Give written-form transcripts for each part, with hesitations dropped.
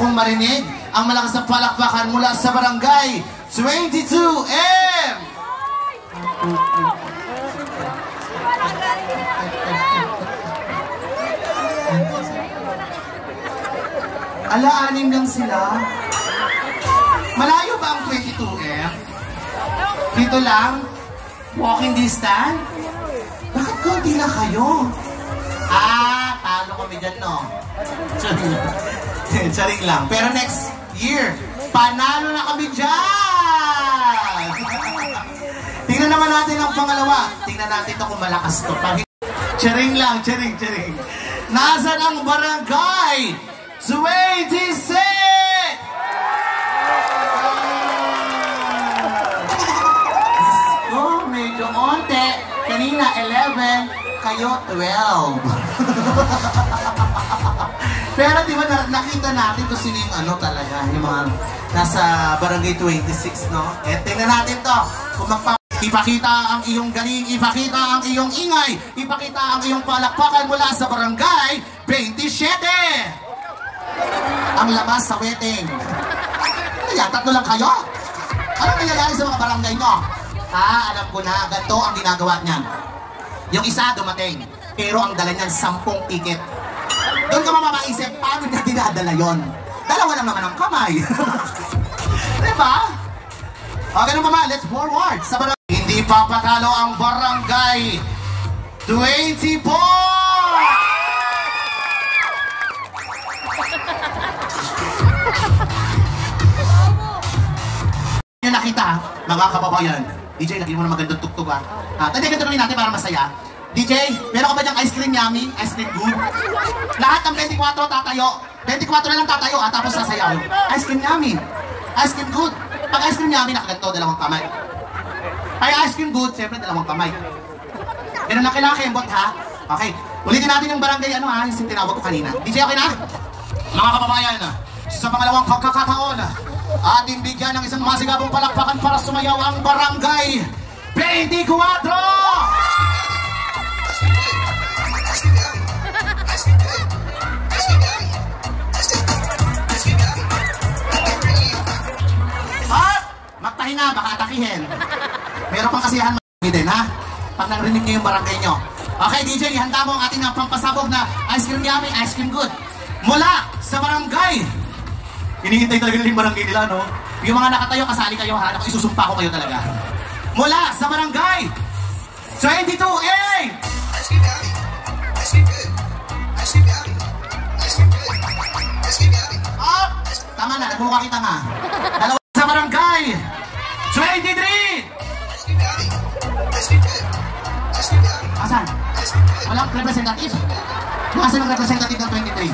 kong marinig ang malakas na palakpakan mula sa barangay 22M! Ala-anim lang sila. Malayo ba ang 22M? Dito lang? Walking distance? Bakit konti lang kayo? Talo kami dyan, no? Charing lang. Pero next year, panalo na kami dyan! Tingnan naman natin ang pangalawa. Tingnan natin ito kung malakas to. Charing lang, charing. Nasaan ang barangay 26? Isko, medyo onte. Kanina 11, kayo 12. Pero di ba nakita natin kung sino yung ano talaga, yung mga nasa barangay 26, no? Tingnan natin to. Kung ipakita ang iyong galing, ipakita ang iyong ingay, ipakita ang iyong palakpakan mula sa barangay 27. Ang labas sa wedding. Kaya, 3 lang kayo? Anong nangyayari sa mga barangay nyo? Alam ko na, ganito ang ginagawa niyan. Yung isa dumating, pero ang dala niyan 10 ticket. Doon ka mamaisip, paano niya dinadala yun? Dalawa lang naman ang kamay. Diba? O, ganun mama, let's forward. Sa barangay, hindi papatalo ang barangay 24! Yung nakita, mga kababayan. DJ, lagyan mo na magandang tugtog ha. Tadi tuloy natin para masaya. DJ, meron ka ba diyang ice cream yummy? Ice cream good? Lahat ng 24 tatayo. 24 na lang tatayo tapos sasayaw. Ice cream yummy. Ice cream good. Pag ice cream yummy, nakaganto, 2 kamay. Ay, ice cream good, siyempre 2 kamay. Ganun lang kailangan kembot ha. Okay, ulitin natin yung barangay yung tinawag ko kanina. DJ, okay na? Mga kababayan, sa pangalawang pagkakataon, ating bigyan ng isang masigabong palakpakan para sumayaw ang barangay 24! At magpahinga, baka atakihin. Meron pang kasiyahan din, ha? Pag narinig niyo yung barangay nyo. Okay, DJ, ihanda mo ang ating pampasabog na ice cream yummy, ice cream good. Mula sa barangay. Hinihintay talaga nila yung barangay nila, no? Yung mga nakatayo, kasali kayo, ha? Ako, isusumpa ko kayo talaga. Mula sa barangay 22A! Up! Tama na, nagmumukha kita nga. Dalawa sa barangay 23! Asan? Walang representative? Nasaan ang representative ng 23?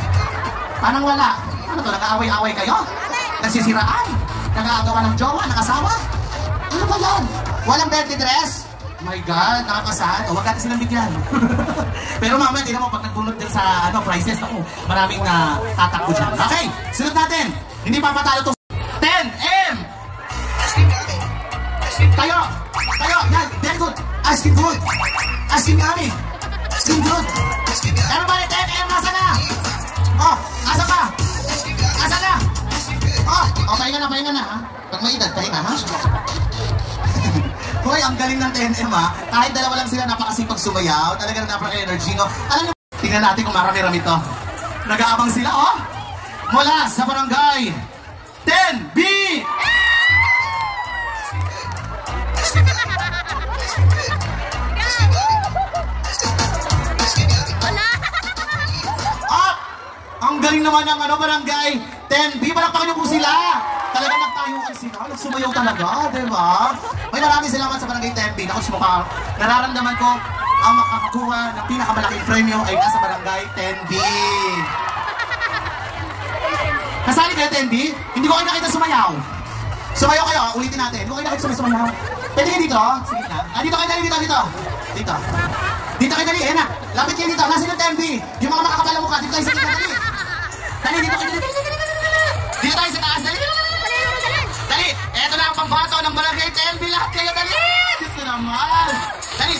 Parang wala. Ano to, nag-aaway-aaway kayo? Nagsisiraan? Nag-aagawa ng jowa, ng asawa? Ano ba yan? Walang birthday dress? Oh my God, nakakasaan. O, huwag natin silang bigyan. Pero mamaya, hindi naman pag nagbunod din sa prizes, ako, maraming tatakbo dyan. Okay, sunod natin. Hindi pa matalo to. 10M! Tayo! Tayo! Yan! Very good! Asking good! Asking yummy! Asking good! Everybody, 10M! Nasa na? Oh! Asa ka? Asa na? Oh, pahinga na, ha? Pag may edad, pahinga, ha? Hoy, ang galing ng 10M, ha? Kahit dalawa lang sila, napakasipag sumayaw. Talagang napaka-energy, no? Alam niyo, tingnan natin kung marami-rami to. Nag-aabang sila, oh! Mula sa barangay 10B! Ang galing naman ng barangay 10B. Palakpakan niyo po sila. Talagang nagtayuan sila. Nagsumayaw talaga, diba? May maraming salamat sa barangay 10B. Naku, sumukha. Nararamdaman ko ang makakakuha ng pinakamalaking premyo ay nasa barangay 10B. Kasali kayo 10B? Hindi ko kayo nakita sumayaw. Sumayaw kayo, ulitin natin. Hindi ko kayo nakita sumayaw. Pwede kayo dito? Sige na. Dito kayo dali, dito. Dito. Dito kayo dali, na. Lapit kayo dito. Nasa yung 10B. Yung mga makakapala mukha, dito kayo sa dito, dali. Dali, dito kayo, dali. Dito tayo sa taas, dali. Dali, eto na ang pambato ng barangay 10B. Lahat kayo, dali. Diyos ko naman. Dali.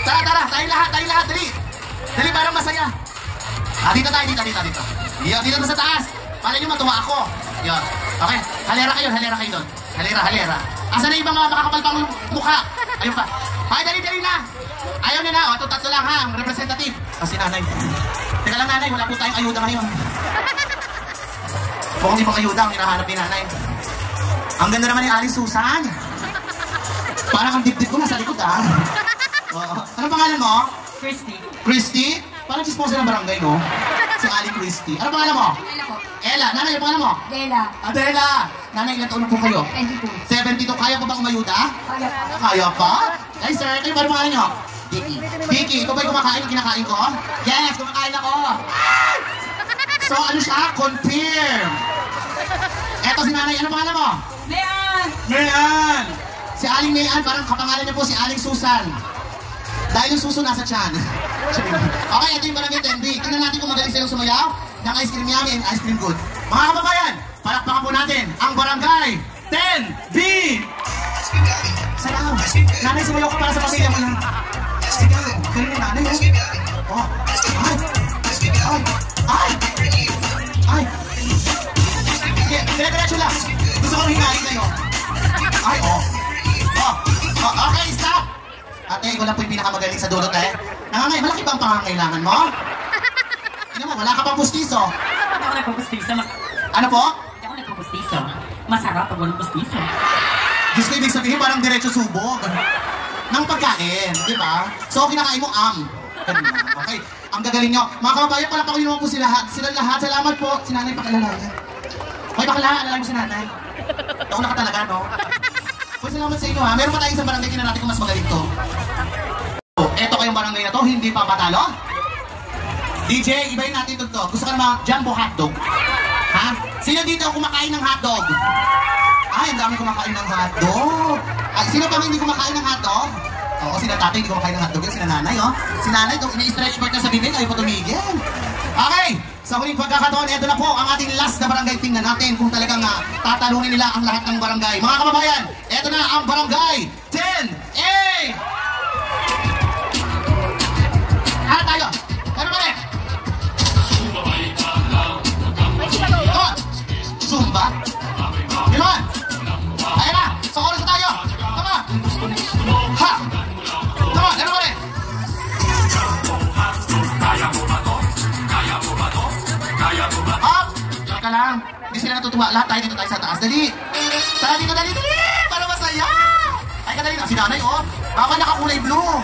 Tara. Tayo lahat, dali. Dali, parang masaya. Dito tayo, dito. Dito sa taas. Para nyo matuwa ako. Yun. Okay. Halera kayo doon. Halera. Asan na yung ibang mga makakapal pang mukha? Ayun pa. Ay, dali na. Ayaw nyo na. O, ito tatlo lang ha. Ang representative. O, si nanay. Teka lang nanay, wala po tayong ayuda ngayon. Kung hindi pang ayuda, ang hinahanap ni nanay. Ang ganda naman ni Aling Susan. Parang ang dibdib ko nasa likod ha. Anong pangalan mo? Christy? Parang chismosa ng barangay, no? Si Aling Christy. Anong pangalan mo? Ella po. Ella. Nanay, yung pangalan mo? Dela. Adela. Nanay, ilan taon po kayo? 22. 72. Kaya po bang umayuda? Kaya po. Kaya pa? Ay, sir, kayo ba pangalan nyo? Vicky, ikaw ba'y kumakain ng kinakain ko? Yes, kumakain ako. So, ano siya? Confirm. Eto si nanay, ano pangalan mo? Mayan. Si Aling Mayan, parang kapangalan niya po si Aling Susan. Dahil yung suso nasa tiyan. Okay, ito yung barangay 10B. Tingnan natin kung magaling silang sumayaw ng ice cream yummy and ice cream good. Mga kababayan, palakpakan po natin ang barangay 10B! Sayaw! Nanay, sumayaw ka para sa pamilya mo yan. Sigaw! Galing yung nanay, oh. Oh! Ay! Sige, dire-diretso lang. Gusto kong hingahin kayo. Ay, oh! Okay, stop! Ate, ikaw lang po yung pinakamagaling sa dulot eh. Nangangay, malaki ba ang pangangailangan mo? Ano mo, wala ka pang pustiso. Hindi ako nagpupustiso. Ano po? Hindi ako nagpupustiso. Masarap pag walang pustiso. Diyos ko, ibig sabihin parang diretso subog. Ng pagkain, di ba? So, kinakain mo Okay, ang gagaling nyo. Mga kababayan, palapakon nyo naman po sila lahat. Salamat po. Si nanay pakilalayan. Okay, pakilala mo si nanay. Nauna ka talaga, no? Well, salamat sa inyo ha. Meron pa tayong isang barangay, tingnan natin kung mas magaling to. Eto kayong barangay na to, hindi pa patalo? DJ, ibayin natin ito to. Gusto ka naman jumbo hotdog? Ha? Sino dito kumakain ng hotdog? Ay, ang dami kumakain ng hotdog. Ay, sino pa hindi kumakain ng hotdog? Oo, sina tatay hindi kumakain ng hotdog. Sina nanay, oh. Si nanay, kung ini-stretch mark na sa bibig, ayaw pa tumigil. Okay, sa huling pagkakataon, ito na po ang ating last na barangay. Tingnan natin kung talagang tatalunin nila ang lahat ng barangay. Mga kababayan, ito na ang barangay 10A! Ano tayo? Ano ba rin? Zumba? Ganoon? Ayan na! Sa oras na tayo! Tama! Ha! Tama! Ano ba rin? Up! Teka lang. Hindi sila natutuwa. Lahat tayo dito tayo sa taas. Dali! Tara dito, dali! Para masaya! Ay ka dali na. Si nanay, oh. Baka nakakulay blue.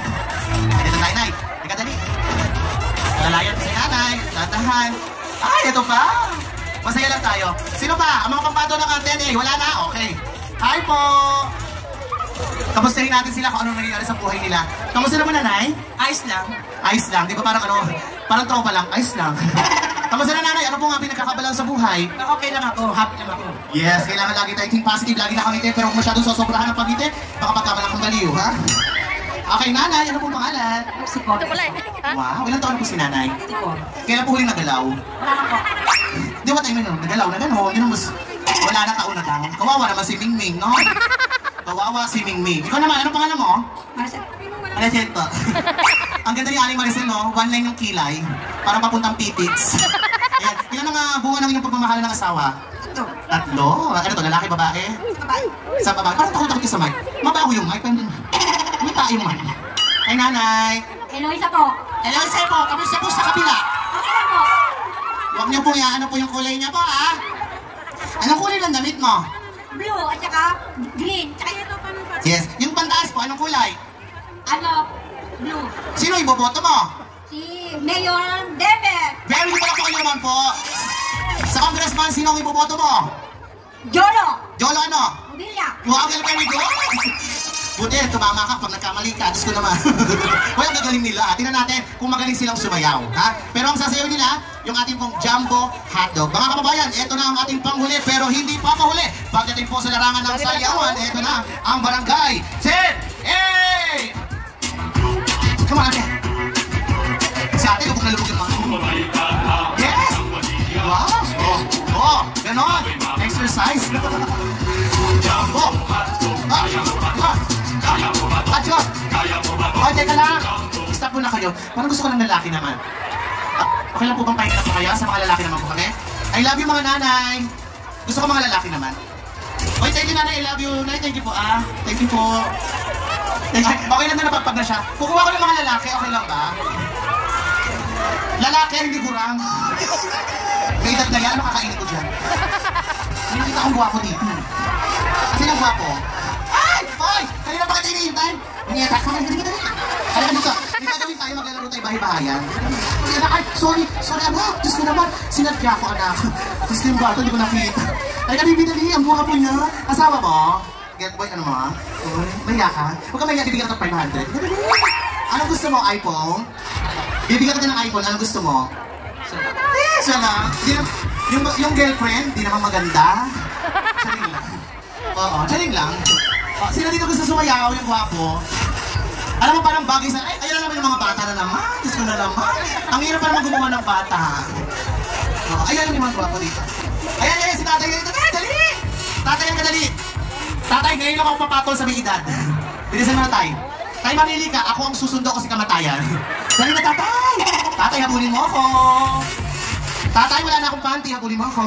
Ay, dito tayo, nay. Ay ka dali. Lalayan si nanay. Tatahan. Ay, ito pa. Masaya lang tayo. Sino pa? Ang mga pampato ng anten eh. Wala na? Okay. Hi po! Kamustahin natin sila kung ano nangyayari sa buhay nila. Kamusta naman, nanay? Ayos lang. Ayos lang. Di ba parang ano? Parang tropa lang. Ayos lang. Kamusta na, nanay? Ano po nga pinagkakabalan sa buhay? Okay lang ako. Happy lang ako. Yes, kailangan lagi tayo think positive. Lagi nakangiti. Pero kung masyadong sosobrahan ng pangiti, baka pagkamalang kang baliw, ha? Okay, nanay. Ano pong pangalan? Si Cor. Wow, ilang taon na po si nanay? Si Cor. Kailan po huling nagalaw? Wala lang po. Di ba tayo nagalaw na gano'n? Yun ang mas... Wala na taon na taon. Kawawa naman si Mingming, no? Kawawa si Mingming. Ikaw naman, anong pangalan mo? Marcel. Maricel po. Ang ganda ni Aling Maricel, no? One line yung kilay. Parang papuntang pipits. Ayan. Ilan ang bunga ng inyong pagmamahal ng asawa? Tatlo. Ano to, lalaki, babae? Sa babae. Parang takot-takot ka sa mic. Mabaho yung mic. May tayo yung mic. Ay, nanay. Hello, isa po. Hello, isa po. Kamusta po sa kabila? Okay lang po. Huwag niyo po yan. Ano po yung kulay niya po, ha? Anong kulay ng damit mo? Blue at saka green. Tsaka yun pa naman. Yes. Yung pantaas po, anong kulay? Ano? Blue. Sino iboboto mo? Si Mayor Dever. Very good po kayo naman po. Sa congressman, sino ang iboboto mo? Jolo. Jolo ano? Mobilia. Wow, very good. Buti, tumama ka pag nagkamali ka. Diyos ko naman. Well, gagaling nila. Tingnan natin kung magaling silang sumayaw. Ha? Pero ang sasayaw nila, yung ating pong jumbo hotdog. Mga kababayan, ito na ang ating panghuli. Pero hindi pa mahuli. Pagdating po sa larangan ng sayawan, ito na ang barangay 10A! Come on, ate. Si ate, lubog na lubog yung mga. Yes! Wow! Oh, ganon. Exercise. Jumbo. Atyo! Oh, teka lang. Stop muna kayo. Parang gusto ko ng lalaki naman. Okay lang po bang pahinga na po kayo? Sa mga lalaki naman po kami? I love you mga nanay. Gusto ko mga lalaki naman. Oy, thank you nanay, I love you. Nay, thank you po ah. Thank you po. Okay lang na napagpag na siya. Kukuha ko ng mga lalaki, okay lang ba? Lalaki, hindi kurang. May edad na yan, ano kakainin ko dyan? Hindi akong guwapo dito. Kasi yung guwapo. Ay! Oy! Kanina pa kita iniintay. Iniatak ko lang, dali. Alam mo ka, may gagawin tayo, maglalaro tayo bahay-bahayan. Ay, sorry, anak. Diyos ko naman, sinadya ko anak. Diyos ko yung bato, hindi ko nakita. Ay, dali, ang buha po niya. Asawa mo? Get boy, ano mo? Mahiya ka? Huwag ka mahiya, bibigyan ka ng 500. Anong gusto mo, iPhone? Bibigyan ka ng iPhone, anong gusto mo? Siya lang. Yung girlfriend, di naman maganda. Charing lang. Oo, charing lang. Sino dito gusto sumayaw, yung gwapo? Alam mo, parang bagay sa... Ay, ayun na naman yung mga bata na naman. Diyos ko na naman. Ang hirap parang gumawa ng bata. Oo, ayun yung mga gwapo dito. Ayan, si tatay dito. Dali! Tatay, ang kadali. Tatay, ngayon ako papatol sa may edad. Bilisan mo na tayo. Tay, mamili ka. Ako ang susundo ko si kamatayan. Dali na, tatay! Tatay, habulin mo ako. Tatay, wala na akong panty. Habulin mo ako.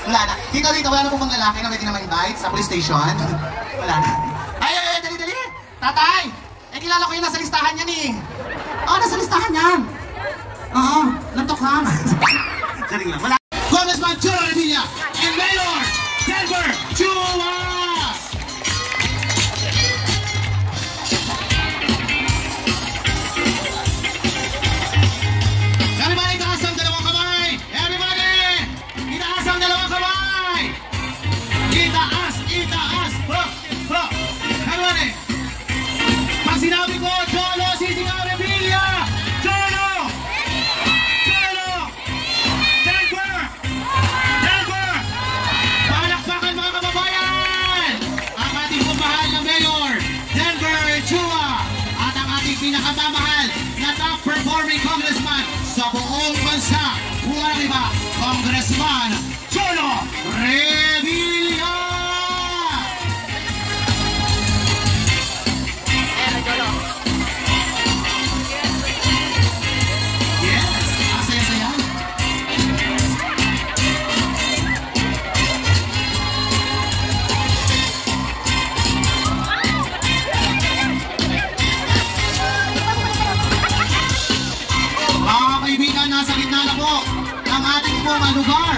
Wala na. Dito, wala na pong mga lalaki na pwede na ma-invite sa police station. Wala na. Ay, dali. Tatay! Kilala ko yun, nasa listahan yan eh. Nasa listahan yan. Oo, lantokan. Daling lang. Wala. Congressman Cholo Revilla and Mayor Denver Chua! Everybody, itaas ang dalawang kamay! Everybody! Itaas ang dalawang kamay! Itaas! Everybody! Pag sinabi ko, Cholo, sisigaw Revilla! Cholo! Denver! Palakpakan mga kababayan! Ang ating pumahal na Mayor, Denver Chua! At ang ating pinakamamahal na top-performing congressman sa buong bansa, walang iba, Congressman Cholo Revilla! Yes, saya-saya. Mga kaibigan, nasa gitna na po ang ating pong lugar,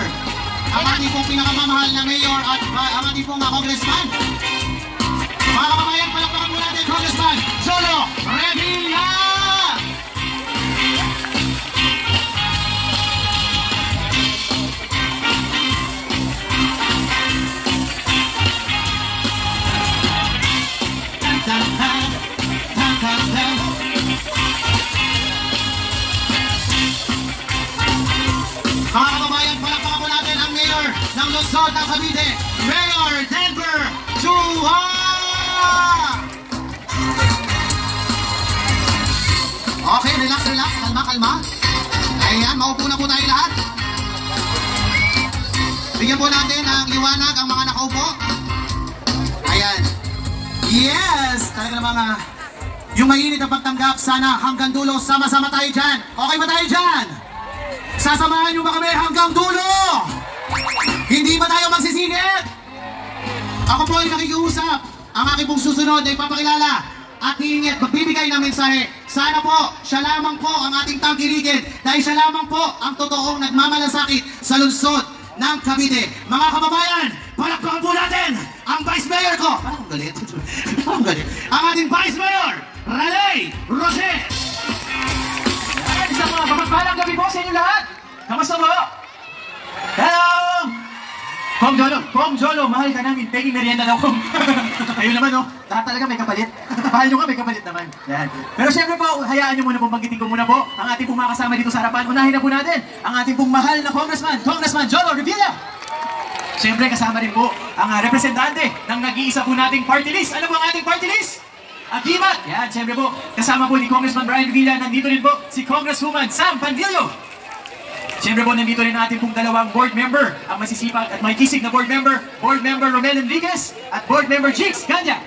ang ating pong pinakamamahal na mayor at ang ating pong congressman. Mga kababayan, palakpakan po natin, Congressman Cholo Revilla! Mga kababayan, palakpakan po natin ang mayor ng lungsod ng Cavite, Mayor Denver Chua! Okay, relax. Kalma. Ayan, maupo na po tayo lahat. Bigyan po natin ang liwanag ang mga nakaupo. Ayan. Yes! Talaga na mga... Yung mainit na pagtanggap, sana hanggang dulo, sama-sama tayo dyan. Okay ba tayo dyan? Sasamahan nyo ba kami hanggang dulo? Hindi ba tayo magsisingit? Ako po ay nakikiusap. Ang aking pong susunod ay papakilala at hiingit, magbibigay ng mensahe. Sana po, siya lamang po ang ating tangkilikin dahil siya lamang po ang totoong nagmamalasakit sa lungsod ng Cavite. Mga kababayan, palakpakan po natin ang Vice Mayor ko. Parang galit. Ang ating Vice Mayor, Raleigh Rose. Isang mga mapagpalang gabi po sa inyo lahat. Kamusta po? Hello! Kong Jolo, mahal ka namin. Peggy merienda daw kong. Ayun naman, no? Lahat talaga may kapalit. Mahal nyo ka, may kapalit naman. Yan. Pero syempre po, hayaan nyo muna po, banggitin ko muna po ang ating pong mga kasama dito sa harapan. Unahin na po natin ang ating pong mahal na Congressman Jolo Revilla. Syempre, kasama rin po ang representante ng nag-iisa po nating party list. Ano po ang ating party list? Agimat! Yan, syempre po, kasama po ni Congressman Brian Revilla. Nandito rin po si Congresswoman Sam Pandillo. Siyempre po, nandito rin natin pong dalawang board member, ang masisipag at may kisig na board member Romel Enriquez at board member Jigs Ganya.